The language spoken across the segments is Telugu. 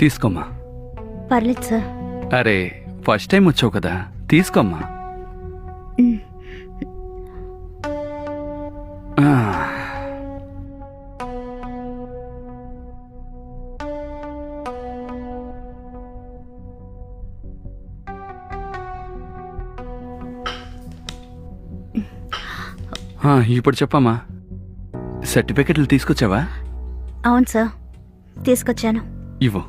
తీసుకోమ్మా. పర్లేదు సార్. అరే, ఫస్ట్ టైం వచ్చావు కదా, తీసుకోమ్మా. ఆ. ఇప్పుడు చెప్పమ్మా, సర్టిఫికెట్లు తీసుకొచ్చావా? అవును సార్, తీసుకొచ్చాను. ఇవ్వు.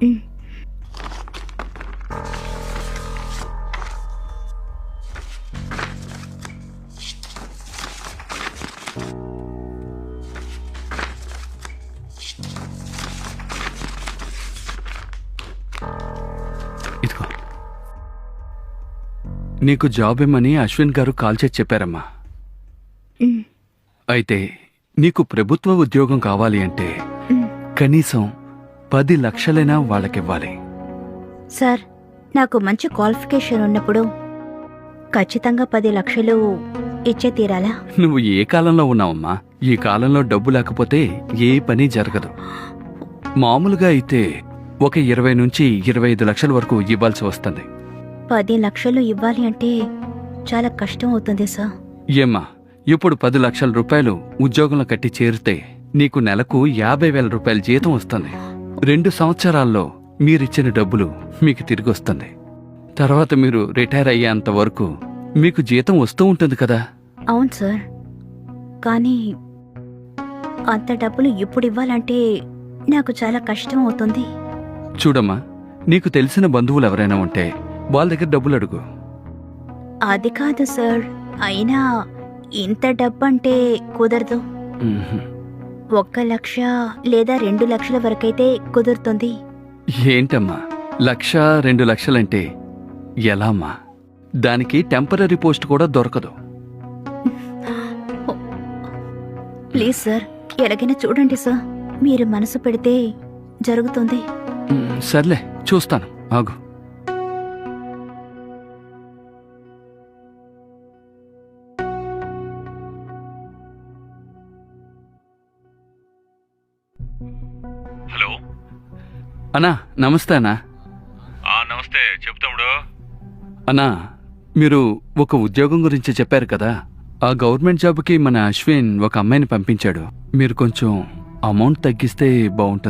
ఇదిగో. నీకు జాబ్ ఇమ్మని అశ్విన్ గారు కాల్ చేసి చెప్పారమ్మా. అయితే నీకు ప్రభుత్వ ఉద్యోగం కావాలి అంటే కనీసం 10 లక్షలైనా వాళ్ళకివ్వాలి. సార్, నాకు మంచి క్వాలిఫికేషన్ ఉన్నప్పుడు ఖచ్చితంగా 10 లక్షలు ఇచ్చే తీరాలా? నువ్వు ఏ కాలంలో ఉన్నావమ్మా? ఈ కాలంలో డబ్బు లేకపోతే ఏ పని జరగదు. మామూలుగా అయితే ఒక 20 నుంచి 25 లక్షల వరకు ఇవ్వాల్సి వస్తుంది. 10 లక్షలు ఇవ్వాలి అంటే చాలా కష్టం అవుతుంది సార్. ఏమ్మా, ఇప్పుడు 10 లక్షల రూపాయలు ఉద్యోగంలో కట్టి చేరితే నీకు నెలకు 50,000 రూపాయల జీతం వస్తుంది. 2 సంవత్సరాల్లో మీరిచ్చిన డబ్బులు మీకు తిరిగి వస్తుంది. తర్వాత మీరు రిటైర్ అయ్యేంత వరకు మీకు జీతం వస్తూ ఉంటుంది కదా. అవును సార్, కానీ అంత డబ్బులు ఇప్పుడు ఇవ్వాలంటే నాకు చాలా కష్టం అవుతుంది. చూడమ్మా, నీకు తెలిసిన బంధువులు ఎవరైనా ఉంటే వాళ్ళ దగ్గర డబ్బులు అడుగు. అది కాదు సార్, అయినా ఇంత డబ్బంటే కుదరదు. 1 లక్ష లేదా 2 లక్షల వరకైతే కుదురుతుంది. ఏంటమ్మా, 1,00,000-2 లక్షలంటే ఎలా అమ్మా? దానికి టెంపరరీ పోస్ట్ కూడా దొరకదు. ప్లీజ్ సార్, ఎలాగైనా చూడండి సార్. మీరు మనసు పెడితే జరుగుతుంది. సర్లే, చూస్తాను, ఆగు. హలో అన్నా, నమస్తే అన్నా. నమస్తే, చెప్పు తమ్ముడు. అన్నా, మీరు ఒక ఉద్యోగం గురించి చెప్పారు కదా, ఆ గవర్నమెంట్ జాబ్కి మన అశ్విన్ ఒక అమ్మాయిని పంపించాడు. మీరు కొంచెం అమౌంట్ తగ్గిస్తే బాగుంటుంది.